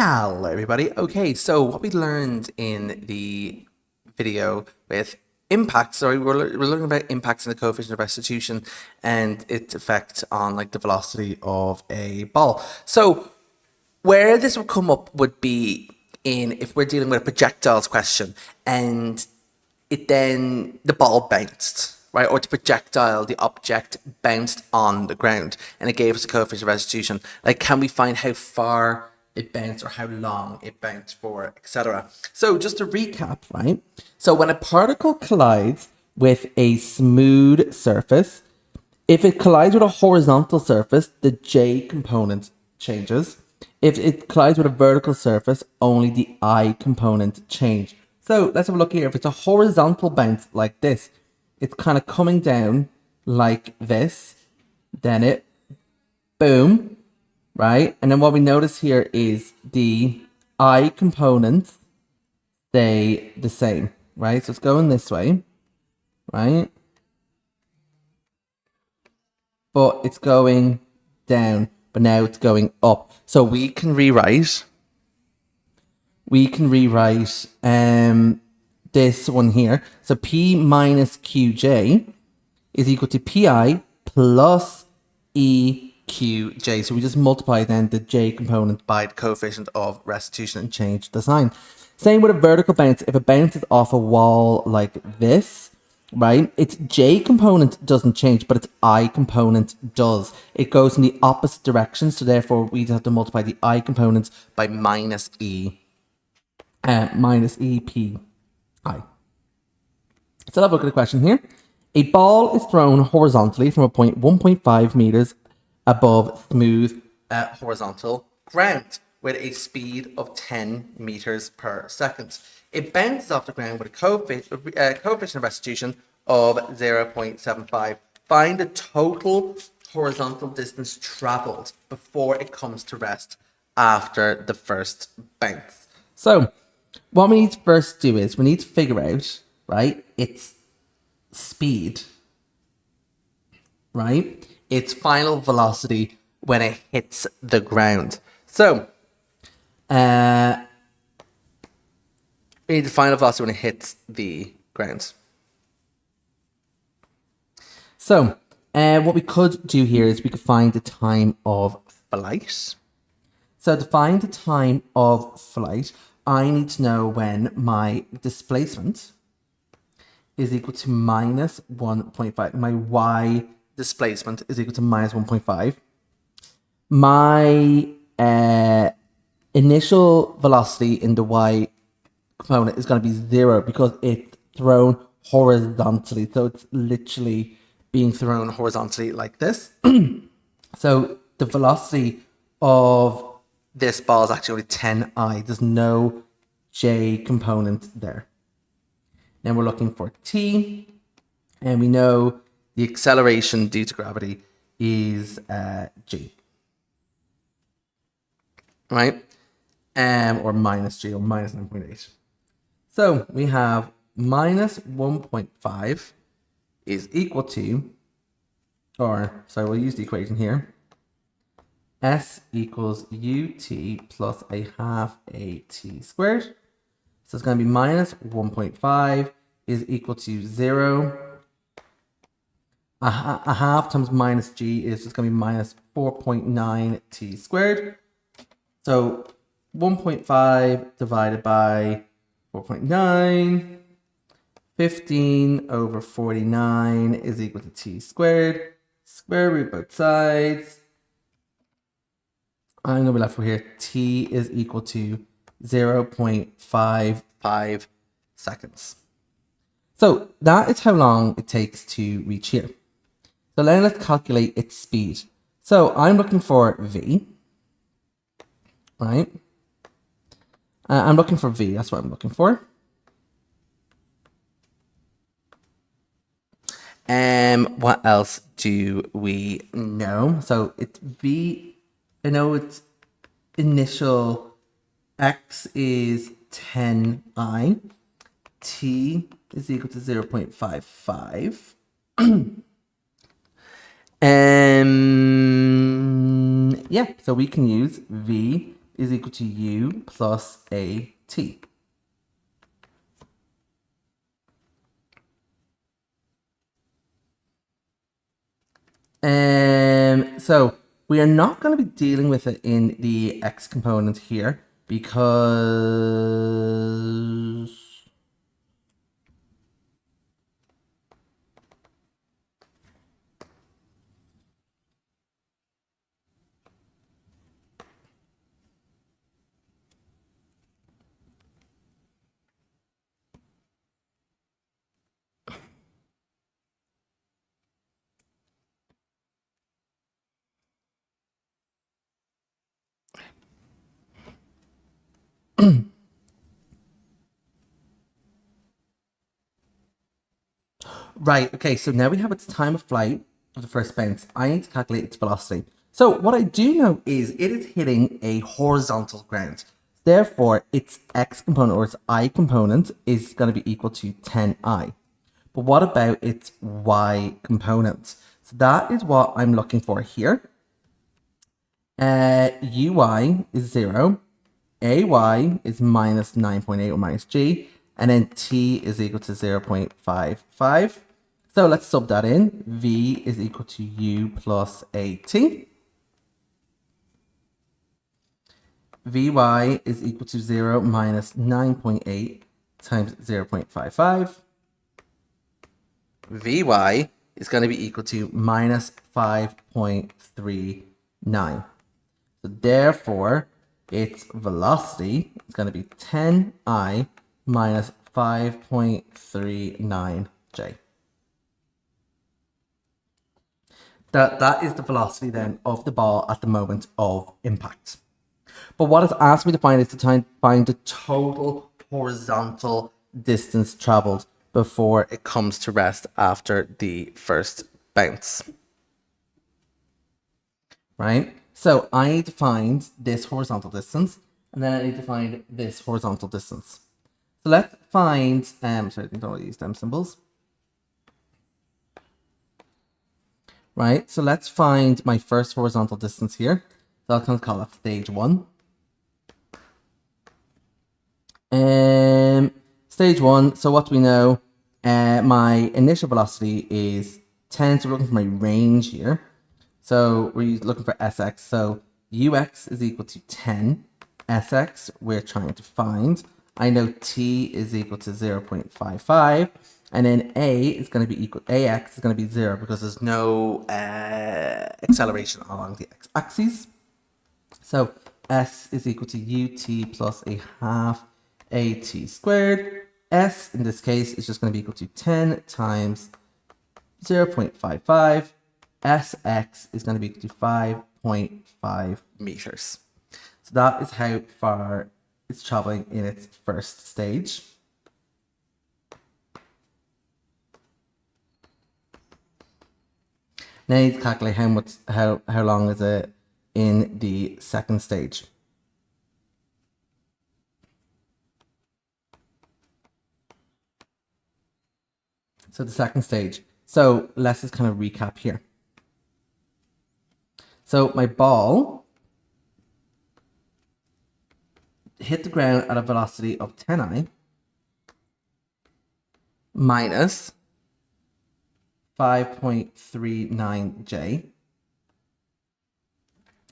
Hello, everybody. Okay, so what we learned in the video with impacts, sorry, we're learning about impacts in the coefficient of restitution and its effect on like the velocity of a ball. So where this would come up would be in if we're dealing with a projectiles question and the ball bounced, right? Or the projectile, the object bounced on the ground and it gave us a coefficient of restitution. Like, can we find how far it bounced or how long it bounced for, etc.? So just to recap, right? So when a particle collides with a smooth surface, if it collides with a horizontal surface, the J component changes. If it collides with a vertical surface, only the I component change. So let's have a look here. If it's a horizontal bounce like this, it's kind of coming down like this. Then it, boom, right? And then what we notice here is the I components stay the same, right? So it's going this way, right? But it's going down, but now it's going up. So we can rewrite this one here. So P minus QJ is equal to PI plus EQJ. So we just multiply then the J component by the coefficient of restitution and change the sign. Same with a vertical bounce. If it bounces off a wall like this, right, its J component doesn't change, but its I component does. It goes in the opposite direction, so therefore we have to multiply the I components by minus EPI. So let's look at the question here. A ball is thrown horizontally from a point 1.5 meters above smooth horizontal ground with a speed of 10 meters per second. It bounces off the ground with a coefficient of restitution of 0.75. Find the total horizontal distance traveled before it comes to rest after the first bounce. So what we need to first do is we need to figure out, right, its speed, right, its final velocity when it hits the ground. So we need the final velocity when it hits the ground. So what we could do here is we could find the time of flight. So to find the time of flight, I need to know when my displacement is equal to minus 1.5. My y displacement is equal to minus 1.5. My initial velocity in the y component is going to be 0 because it's thrown horizontally. So it's literally being thrown horizontally like this. So the velocity of this ball is actually 10I. There's no J component there. Then we're looking for T, and we know the acceleration due to gravity is G, right? Or minus G, or minus 9.8. So we have minus 1.5 is equal to, or sorry, we'll use the equation here. S equals UT plus a half AT squared. So it's going to be minus 1.5 is equal to 0. A half times minus G is just going to be minus 4.9 T squared. So 1.5 divided by 4.9, 15 over 49 is equal to T squared. Square root both sides. I'm going to be left with here. T is equal to 0.55 seconds. So that is how long it takes to reach here. So now let's calculate its speed. So I'm looking for V, right? I'm looking for V, that's what I'm looking for. What else do we know? So it's V, I know its initial X is 10I, T is equal to 0.55. Yeah, so we can use V is equal to u plus at. So we are not going to be dealing with it in the x component here because right, okay, so now we have its time of flight of the first bounce. I need to calculate its velocity. So what I do know is it is hitting a horizontal ground. Therefore, its x component or its I component is going to be equal to 10I. But what about its y component? So that is what I'm looking for here. Uy is 0. Ay is minus 9.8 or minus g. And then t is equal to 0.55. So let's sub that in. V is equal to u plus at. Vy is equal to 0 minus 9.8 times 0.55. Vy is going to be equal to minus 5.39. So therefore, its velocity is going to be 10I minus 5.39j. That is the velocity then of the ball at the moment of impact. But what it's asked me to find is to find the total horizontal distance traveled before it comes to rest after the first bounce. Right? So I need to find this horizontal distance, and then I need to find this horizontal distance. So let's find, sorry, I don't use them symbols. Right, so let's find my first horizontal distance here. So I'll kind of call it stage 1. Stage 1, so what do we know? My initial velocity is 10, so we're looking for my range here. So we're looking for Sx, so Ux is equal to 10. Sx, we're trying to find. I know T is equal to 0.55. And then A is going to be equal, AX is going to be 0 because there's no acceleration along the x-axis. So S is equal to ut plus a half at squared. S, in this case, is just going to be equal to 10 times 0.55. Sx is going to be equal to 5.5 meters. So that is how far it's traveling in its first stage. Now I need to calculate how long is it in the second stage. So the second stage. So let's just kind of recap here. So my ball hit the ground at a velocity of 10I minus 5.39j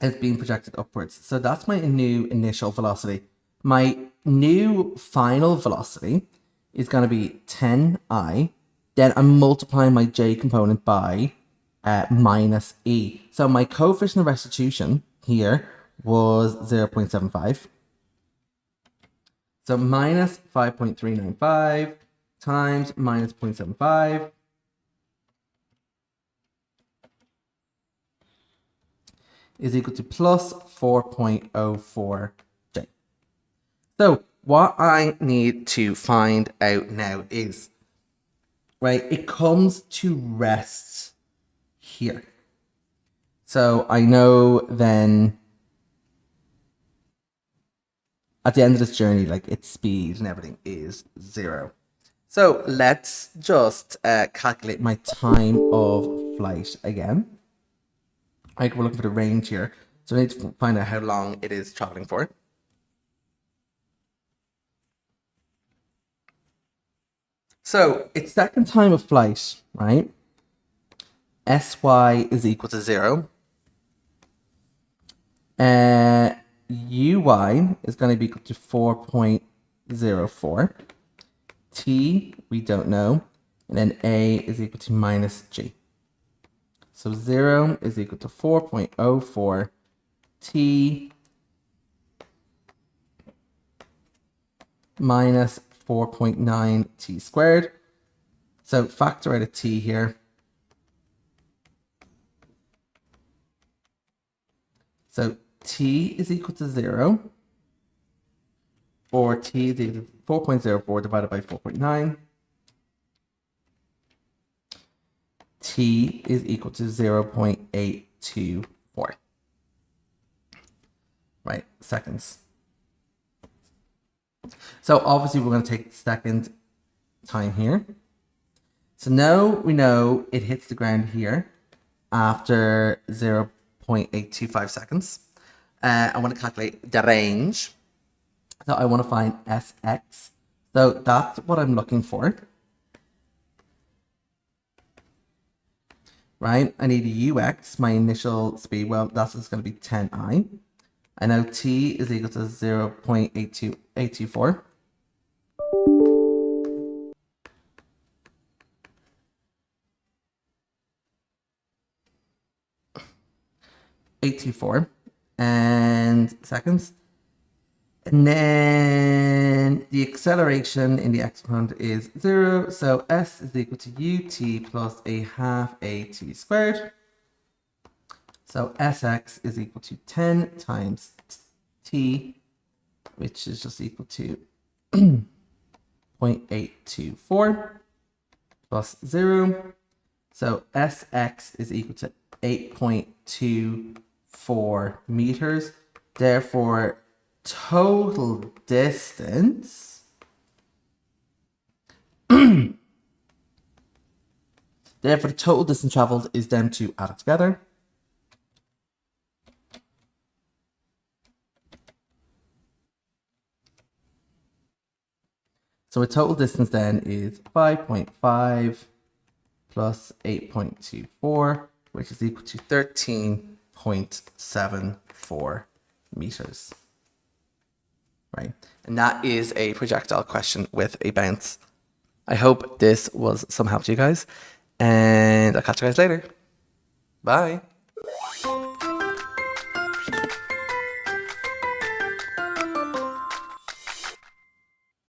is being projected upwards. So that's my new initial velocity. My new final velocity is going to be 10I. Then I'm multiplying my j component by minus e. So my coefficient of restitution here was 0.75. So minus 5.395 times minus 0.75 is equal to plus 4.04j. So what I need to find out now is, right, it comes to rest here. So I know then at the end of this journey, like its speed and everything is 0. So let's just calculate my time of flight again. Like we're looking for the range here. So we need to find out how long it is traveling for. So its second time of flight, right? Sy is equal to 0. Uy is going to be equal to 4.04. T, we don't know. And then A is equal to minus G. So 0 is equal to 4.04 T minus 4.9 T squared. So factor out a T here. So T is equal to 0. Or T is equal to 4.04 divided by 4.9. T is equal to 0.824. Right, seconds. So obviously we're going to take the second time here. So now we know it hits the ground here after 0.825 seconds. I want to calculate the range. So I want to find Sx. So that's what I'm looking for. Right? I need a Ux, my initial speed. Well, that's just going to be 10I. I know T is equal to 0.824. And seconds. And then the acceleration in the exponent is 0. So S is equal to ut plus a half at squared. So Sx is equal to 10 times t, which is just equal to 0.824 plus 0. So Sx is equal to 8.24 meters. Therefore, total distance therefore the total distance traveled is them two added together. So a total distance then is 5.5 plus 8.24, which is equal to 13.74 meters. Right, and that is a projectile question with a bounce. I hope this was some help to you guys, and I'll catch you guys later. Bye.